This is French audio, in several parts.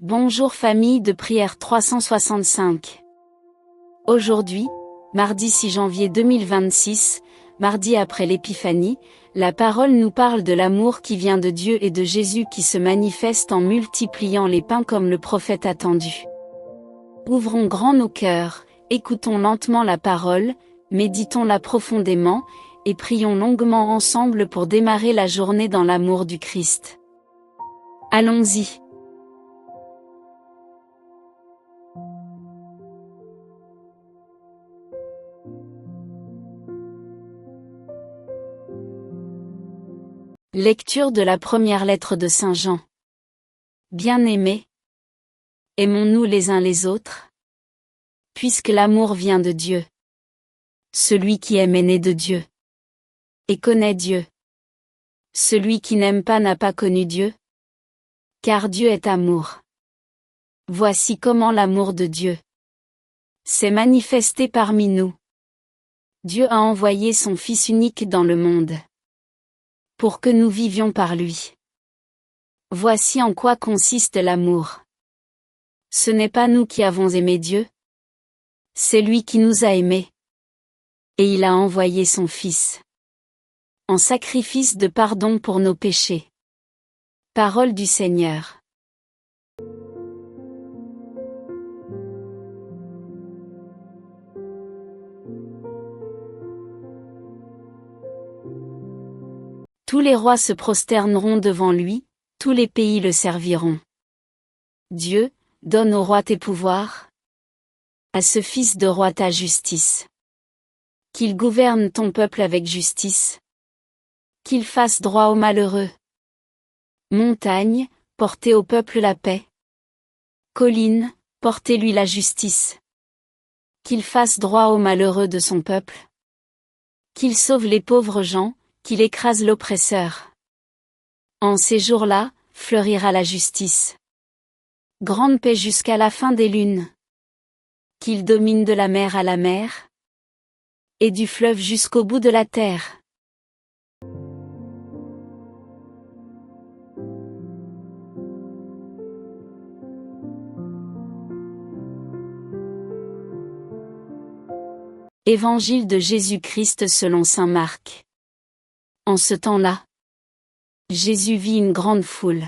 Bonjour famille de prière 365. Aujourd'hui, mardi 6 janvier 2026, mardi après l'Épiphanie, la parole nous parle de l'amour qui vient de Dieu et de Jésus qui se manifeste en multipliant les pains comme le prophète attendu. Ouvrons grand nos cœurs, écoutons lentement la parole, méditons-la profondément, et prions longuement ensemble pour démarrer la journée dans l'amour du Christ. Allons-y. Lecture de la première lettre de Saint Jean. Bien-aimés, aimons-nous les uns les autres, puisque l'amour vient de Dieu. Celui qui aime est né de Dieu et connaît Dieu. Celui qui n'aime pas n'a pas connu Dieu, car Dieu est amour. Voici comment l'amour de Dieu s'est manifesté parmi nous. Dieu a envoyé son Fils unique dans le monde, pour que nous vivions par lui. Voici en quoi consiste l'amour. Ce n'est pas nous qui avons aimé Dieu, c'est lui qui nous a aimés. Et il a envoyé son Fils en sacrifice de pardon pour nos péchés. Parole du Seigneur. Tous les rois se prosterneront devant lui, tous les pays le serviront. Dieu, donne au roi tes pouvoirs, à ce fils de roi ta justice. Qu'il gouverne ton peuple avec justice, qu'il fasse droit aux malheureux. Montagne, portez au peuple la paix. Collines, portez-lui la justice. Qu'il fasse droit aux malheureux de son peuple. Qu'il sauve les pauvres gens, qu'il écrase l'oppresseur. En ces jours-là, fleurira la justice. Grande paix jusqu'à la fin des lunes. Qu'il domine de la mer à la mer, et du fleuve jusqu'au bout de la terre. Évangile de Jésus-Christ selon saint Marc. En ce temps-là, Jésus vit une grande foule.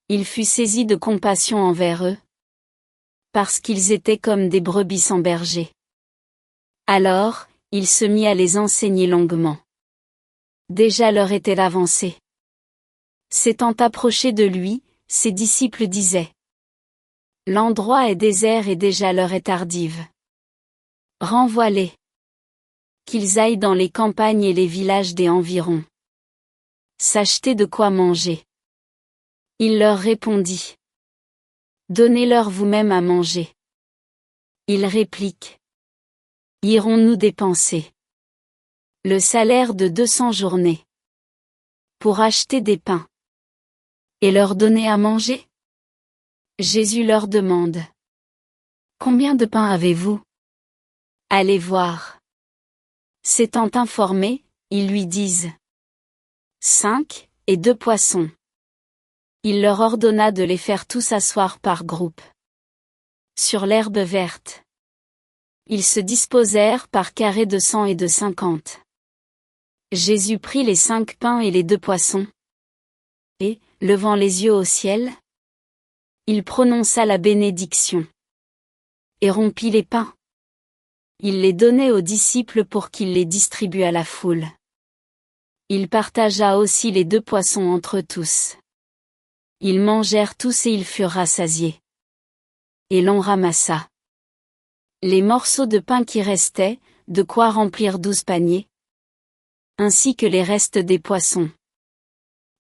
Il fut saisi de compassion envers eux, parce qu'ils étaient comme des brebis sans berger. Alors, il se mit à les enseigner longuement. Déjà l'heure était avancée. S'étant approché de lui, ses disciples disaient: L'endroit est désert et déjà l'heure est tardive. Renvoie-les. Qu'ils aillent dans les campagnes et les villages des environs s'acheter de quoi manger. Il leur répondit: Donnez-leur vous-même à manger. Ils répliquent: Irons-nous dépenser le salaire de 200 journées pour acheter des pains et leur donner à manger? Jésus leur demande: Combien de pains avez-vous? Allez voir. S'étant informés, ils lui disent: 5, et 2 poissons. Il leur ordonna de les faire tous asseoir par groupes sur l'herbe verte. Ils se disposèrent par carrés de 100 et de 50. Jésus prit les 5 pains et les 2 poissons, et, levant les yeux au ciel, il prononça la bénédiction, et rompit les pains. Il les donnait aux disciples pour qu'ils les distribuent à la foule. Il partagea aussi les 2 poissons entre tous. Ils mangèrent tous et ils furent rassasiés. Et l'on ramassa les morceaux de pain qui restaient, de quoi remplir 12 paniers, ainsi que les restes des poissons.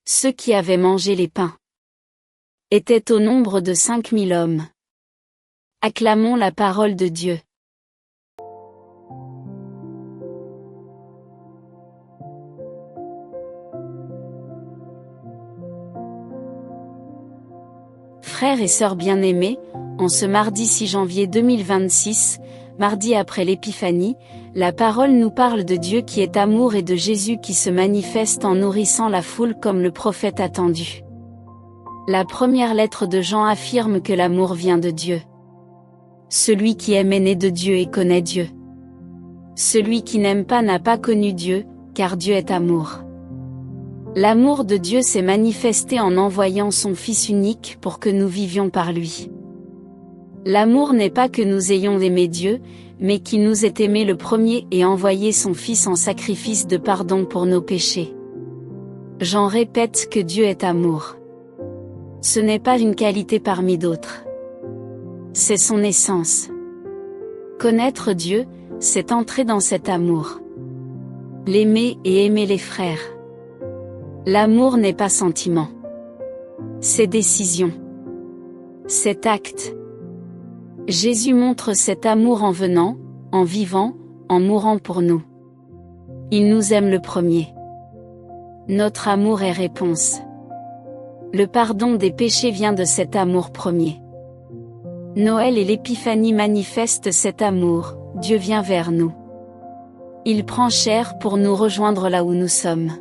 Ceux qui avaient mangé les pains étaient au nombre de 5000 hommes. Acclamons la parole de Dieu. Frères et sœurs bien-aimés, en ce mardi 6 janvier 2026, mardi après l'Épiphanie, la parole nous parle de Dieu qui est amour et de Jésus qui se manifeste en nourrissant la foule comme le prophète attendu. La première lettre de Jean affirme que l'amour vient de Dieu. Celui qui aime est né de Dieu et connaît Dieu. Celui qui n'aime pas n'a pas connu Dieu, car Dieu est amour. L'amour de Dieu s'est manifesté en envoyant son Fils unique pour que nous vivions par lui. L'amour n'est pas que nous ayons aimé Dieu, mais qu'il nous ait aimé le premier et envoyé son Fils en sacrifice de pardon pour nos péchés. Jean répète que Dieu est amour. Ce n'est pas une qualité parmi d'autres. C'est son essence. Connaître Dieu, c'est entrer dans cet amour. L'aimer et aimer les frères. L'amour n'est pas sentiment. C'est décision. C'est acte. Jésus montre cet amour en venant, en vivant, en mourant pour nous. Il nous aime le premier. Notre amour est réponse. Le pardon des péchés vient de cet amour premier. Noël et l'Épiphanie manifestent cet amour, Dieu vient vers nous. Il prend chair pour nous rejoindre là où nous sommes.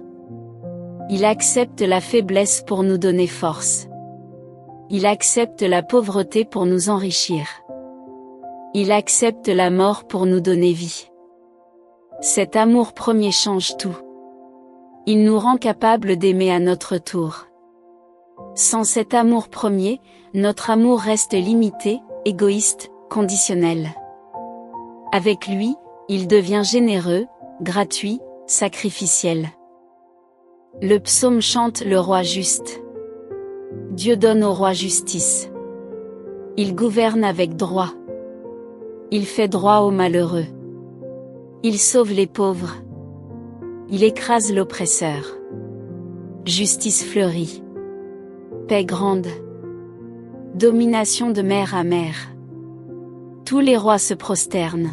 Il accepte la faiblesse pour nous donner force. Il accepte la pauvreté pour nous enrichir. Il accepte la mort pour nous donner vie. Cet amour premier change tout. Il nous rend capables d'aimer à notre tour. Sans cet amour premier, notre amour reste limité, égoïste, conditionnel. Avec lui, il devient généreux, gratuit, sacrificiel. Le psaume chante le roi juste. Dieu donne au roi justice. Il gouverne avec droit. Il fait droit aux malheureux. Il sauve les pauvres. Il écrase l'oppresseur. Justice fleurie. Paix grande. Domination de mer à mer. Tous les rois se prosternent.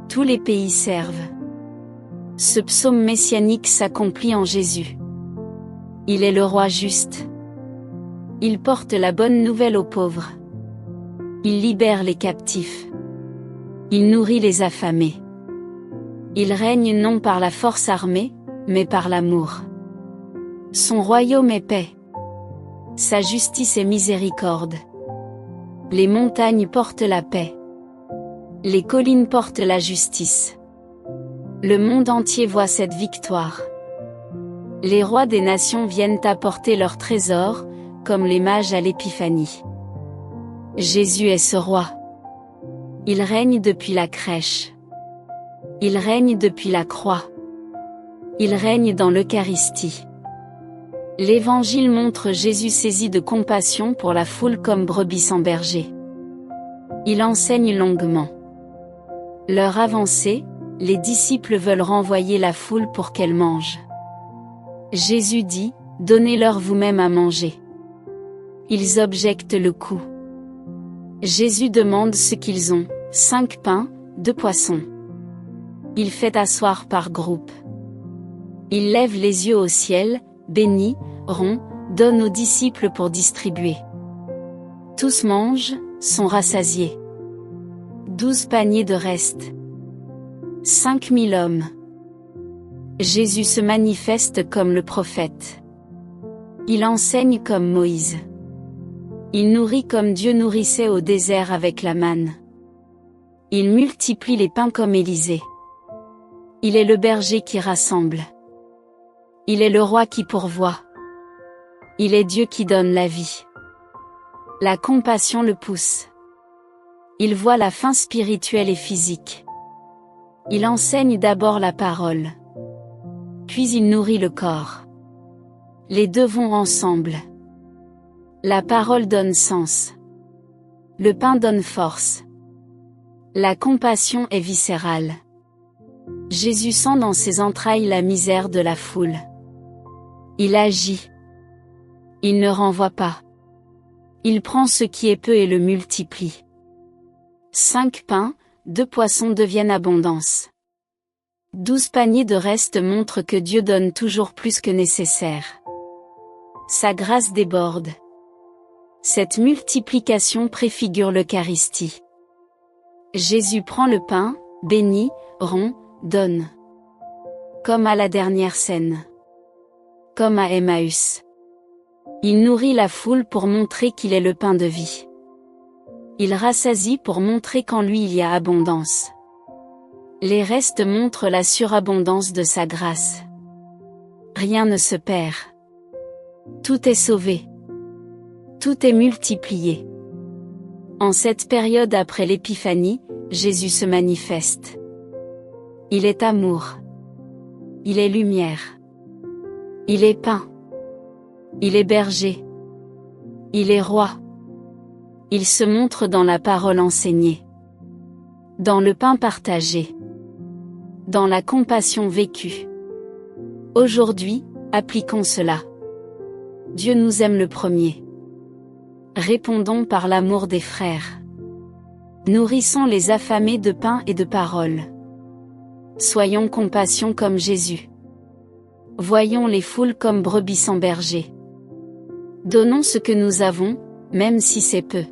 Tous les pays servent. Ce psaume messianique s'accomplit en Jésus. Il est le roi juste. Il porte la bonne nouvelle aux pauvres. Il libère les captifs. Il nourrit les affamés. Il règne non par la force armée, mais par l'amour. Son royaume est paix. Sa justice est miséricorde. Les montagnes portent la paix. Les collines portent la justice. Le monde entier voit cette victoire. Les rois des nations viennent apporter leurs trésors, comme les mages à l'Épiphanie. Jésus est ce roi. Il règne depuis la crèche. Il règne depuis la croix. Il règne dans l'Eucharistie. L'Évangile montre Jésus saisi de compassion pour la foule comme brebis sans berger. Il enseigne longuement. L'heure avancée, les disciples veulent renvoyer la foule pour qu'elle mange. Jésus dit, « Donnez-leur vous-même à manger. » Ils objectent le coup. Jésus demande ce qu'ils ont, 5 pains, 2 poissons. Il fait asseoir par groupe. Il lève les yeux au ciel, bénit, rompt, donne aux disciples pour distribuer. Tous mangent, sont rassasiés. 12 paniers de reste. 5000 hommes. Jésus se manifeste comme le prophète. Il enseigne comme Moïse. Il nourrit comme Dieu nourrissait au désert avec la manne. Il multiplie les pains comme Élisée. Il est le berger qui rassemble. Il est le roi qui pourvoit. Il est Dieu qui donne la vie. La compassion le pousse. Il voit la faim spirituelle et physique. Il enseigne d'abord la parole. Puis il nourrit le corps. Les deux vont ensemble. La parole donne sens. Le pain donne force. La compassion est viscérale. Jésus sent dans ses entrailles la misère de la foule. Il agit. Il ne renvoie pas. Il prend ce qui est peu et le multiplie. 5 pains, 2 poissons deviennent abondance. 12 paniers de reste montrent que Dieu donne toujours plus que nécessaire. Sa grâce déborde. Cette multiplication préfigure l'Eucharistie. Jésus prend le pain, bénit, rompt, donne. Comme à la dernière scène. Comme à Emmaüs. Il nourrit la foule pour montrer qu'il est le pain de vie. Il rassasie pour montrer qu'en lui il y a abondance. Les restes montrent la surabondance de sa grâce. Rien ne se perd. Tout est sauvé. Tout est multiplié. En cette période après l'Épiphanie, Jésus se manifeste. Il est amour. Il est lumière. Il est pain. Il est berger. Il est roi. Il se montre dans la parole enseignée. Dans le pain partagé. Dans la compassion vécue. Aujourd'hui, appliquons cela. Dieu nous aime le premier. Répondons par l'amour des frères. Nourrissons les affamés de pain et de parole. Soyons compassion comme Jésus. Voyons les foules comme brebis sans berger. Donnons ce que nous avons, même si c'est peu.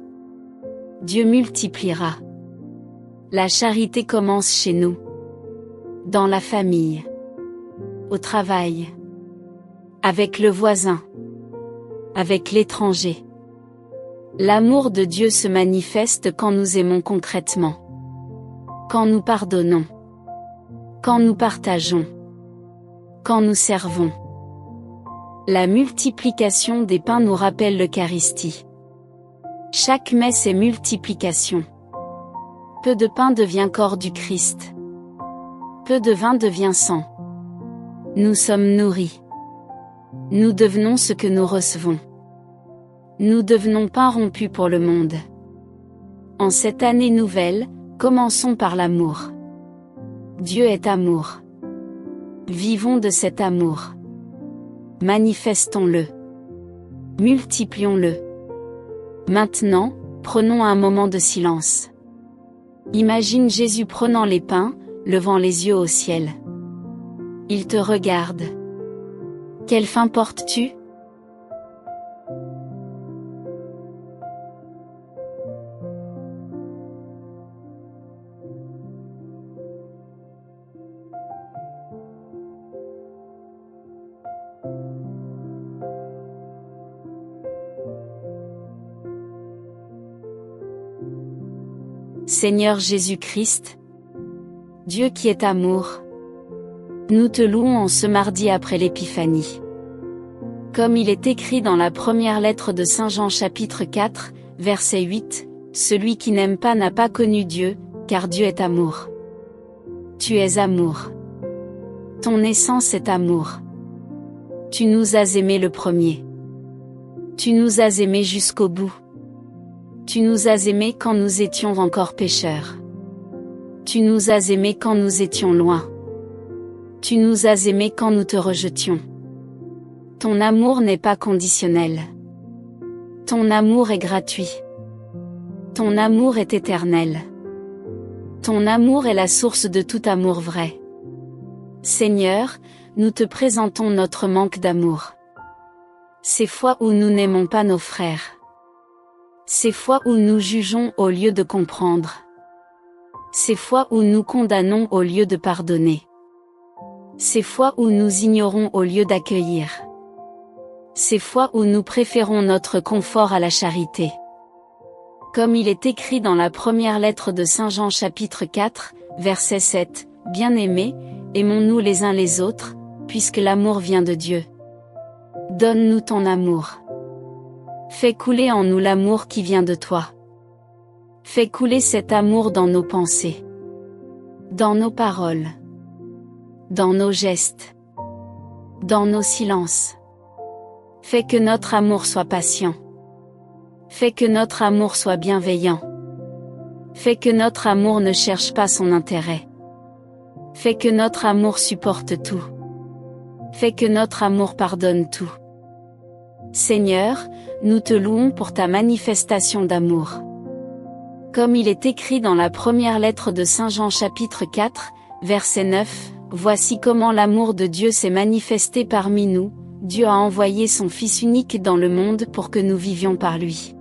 Dieu multipliera. La charité commence chez nous. Dans la famille. Au travail. Avec le voisin. Avec l'étranger. L'amour de Dieu se manifeste quand nous aimons concrètement. Quand nous pardonnons. Quand nous partageons. Quand nous servons. La multiplication des pains nous rappelle l'Eucharistie. Chaque messe est multiplication. Peu de pain devient corps du Christ. Peu de vin devient sang. Nous sommes nourris. Nous devenons ce que nous recevons. Nous devenons pain rompu pour le monde. En cette année nouvelle, commençons par l'amour. Dieu est amour. Vivons de cet amour. Manifestons-le. Multiplions-le. Maintenant, prenons un moment de silence. Imagine Jésus prenant les pains, levant les yeux au ciel. Il te regarde. Quelle faim portes-tu ? Seigneur Jésus-Christ, Dieu qui est amour, nous te louons en ce mardi après l'Épiphanie. Comme il est écrit dans la première lettre de Saint Jean chapitre 4, verset 8, « Celui qui n'aime pas n'a pas connu Dieu, car Dieu est amour. » Tu es amour. Ton essence est amour. Tu nous as aimés le premier. Tu nous as aimés jusqu'au bout. Tu nous as aimés quand nous étions encore pécheurs. Tu nous as aimés quand nous étions loin. Tu nous as aimés quand nous te rejetions. Ton amour n'est pas conditionnel. Ton amour est gratuit. Ton amour est éternel. Ton amour est la source de tout amour vrai. Seigneur, nous te présentons notre manque d'amour. Ces fois où nous n'aimons pas nos frères. Ces fois où nous jugeons au lieu de comprendre. Ces fois où nous condamnons au lieu de pardonner. Ces fois où nous ignorons au lieu d'accueillir. Ces fois où nous préférons notre confort à la charité. Comme il est écrit dans la première lettre de Saint Jean chapitre 4, verset 7, « Bien-aimés, aimons-nous les uns les autres, puisque l'amour vient de Dieu. Donne-nous ton amour. Fais couler en nous l'amour qui vient de toi. Fais couler cet amour dans nos pensées. Dans nos paroles. Dans nos gestes. Dans nos silences. Fais que notre amour soit patient. Fais que notre amour soit bienveillant. Fais que notre amour ne cherche pas son intérêt. Fais que notre amour supporte tout. Fais que notre amour pardonne tout. Seigneur, nous te louons pour ta manifestation d'amour. Comme il est écrit dans la première lettre de Saint Jean chapitre 4, verset 9, « Voici comment l'amour de Dieu s'est manifesté parmi nous, Dieu a envoyé son Fils unique dans le monde pour que nous vivions par lui.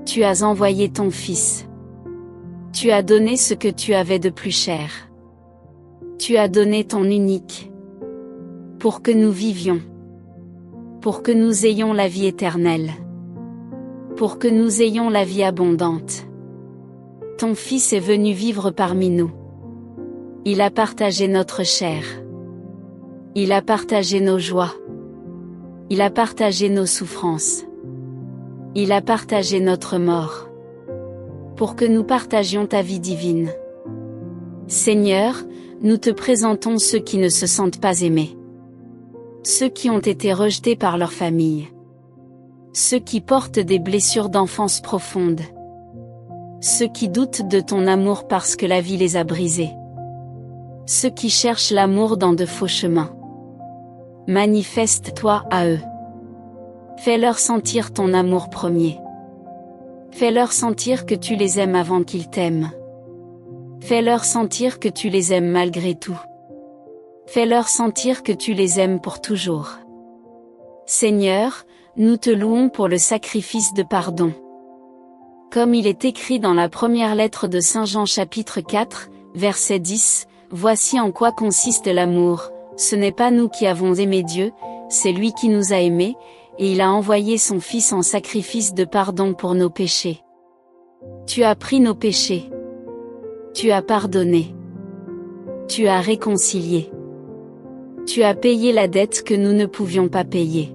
Tu as envoyé ton Fils. Tu as donné ce que tu avais de plus cher. Tu as donné ton unique. Pour que nous vivions. pour que nous ayons la vie éternelle, pour que nous ayons la vie abondante. Ton Fils est venu vivre parmi nous. Il a partagé notre chair. Il a partagé nos joies. Il a partagé nos souffrances. Il a partagé notre mort, pour que nous partagions ta vie divine. Seigneur, nous te présentons ceux qui ne se sentent pas aimés, ceux qui ont été rejetés par leur famille, ceux qui portent des blessures d'enfance profondes, ceux qui doutent de ton amour parce que la vie les a brisés, ceux qui cherchent l'amour dans de faux chemins. Manifeste-toi à eux. Fais-leur sentir ton amour premier. Fais-leur sentir que tu les aimes avant qu'ils t'aiment. Fais-leur sentir que tu les aimes malgré tout. Fais-leur sentir que tu les aimes pour toujours. Seigneur, nous te louons pour le sacrifice de pardon. Comme il est écrit dans la première lettre de Saint Jean chapitre 4, verset 10, « Voici en quoi consiste l'amour, ce n'est pas nous qui avons aimé Dieu, c'est lui qui nous a aimés, et il a envoyé son Fils en sacrifice de pardon pour nos péchés. Tu as pris nos péchés. Tu as pardonné. Tu as réconcilié. Tu as payé la dette que nous ne pouvions pas payer.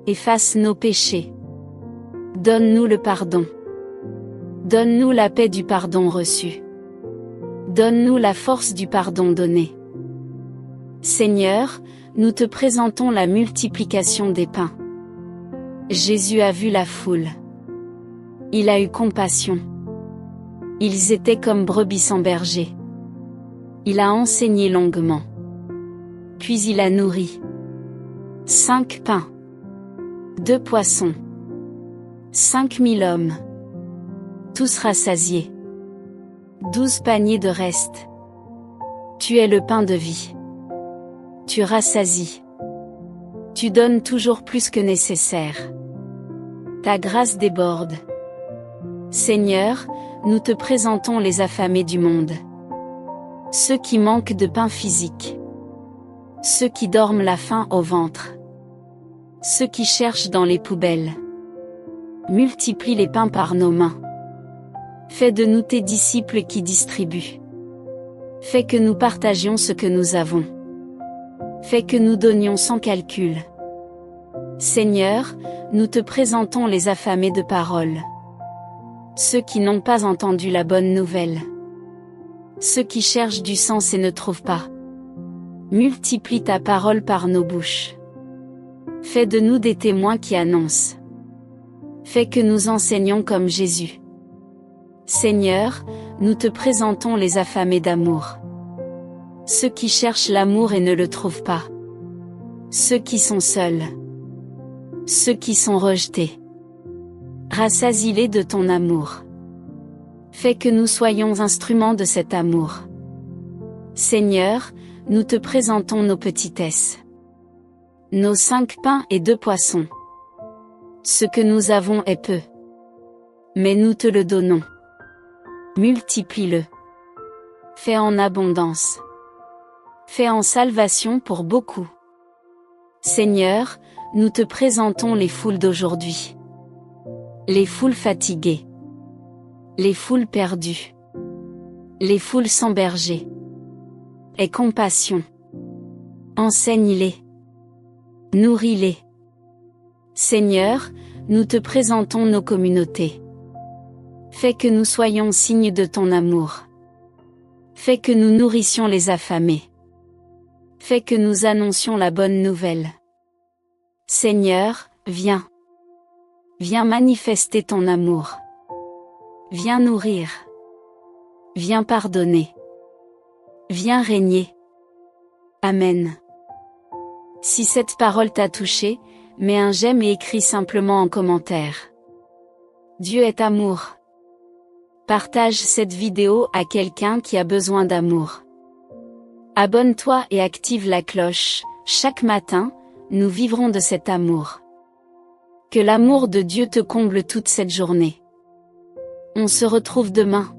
Efface nos péchés. Donne-nous le pardon. Donne-nous la paix du pardon reçu. Donne-nous la force du pardon donné. Seigneur, nous te présentons la multiplication des pains. Jésus a vu la foule. Il a eu compassion. Ils étaient comme brebis sans berger. Il a enseigné longuement. Puis il a nourri. 5 pains. 2 poissons. 5000 hommes. Tous rassasiés. 12 paniers de reste. Tu es le pain de vie. Tu rassasies. Tu donnes toujours plus que nécessaire. Ta grâce déborde. Seigneur, nous te présentons les affamés du monde. Ceux qui manquent de pain physique. Ceux qui dorment la faim au ventre. Ceux qui cherchent dans les poubelles. Multiplie les pains par nos mains. Fais de nous tes disciples qui distribuent. Fais que nous partagions ce que nous avons. Fais que nous donnions sans calcul. Seigneur, nous te présentons les affamés de parole. Ceux qui n'ont pas entendu la bonne nouvelle. Ceux qui cherchent du sens et ne trouvent pas. Multiplie ta parole par nos bouches. Fais de nous des témoins qui annoncent. Fais que nous enseignions comme Jésus. Seigneur, nous te présentons les affamés d'amour. Ceux qui cherchent l'amour et ne le trouvent pas. Ceux qui sont seuls. Ceux qui sont rejetés. Rassasie-les de ton amour. Fais que nous soyons instruments de cet amour. Seigneur, nous te présentons nos petitesses. Nos 5 pains et 2 poissons. Ce que nous avons est peu. Mais nous te le donnons. Multiplie-le. Fais en abondance. Fais en salvation pour beaucoup. Seigneur, nous te présentons les foules d'aujourd'hui. Les foules fatiguées. Les foules perdues. Les foules sans berger. Aie compassion. Enseigne-les. Nourris-les. Seigneur, nous te présentons nos communautés. Fais que nous soyons signes de ton amour. Fais que nous nourrissions les affamés. Fais que nous annoncions la bonne nouvelle. Seigneur, viens. Viens manifester ton amour. Viens nourrir. Viens pardonner. Viens régner. Amen. Si cette parole t'a touché, mets un j'aime et écris simplement en commentaire. Dieu est amour. Partage cette vidéo à quelqu'un qui a besoin d'amour. Abonne-toi et active la cloche. Chaque matin, nous vivrons de cet amour. Que l'amour de Dieu te comble toute cette journée. On se retrouve demain.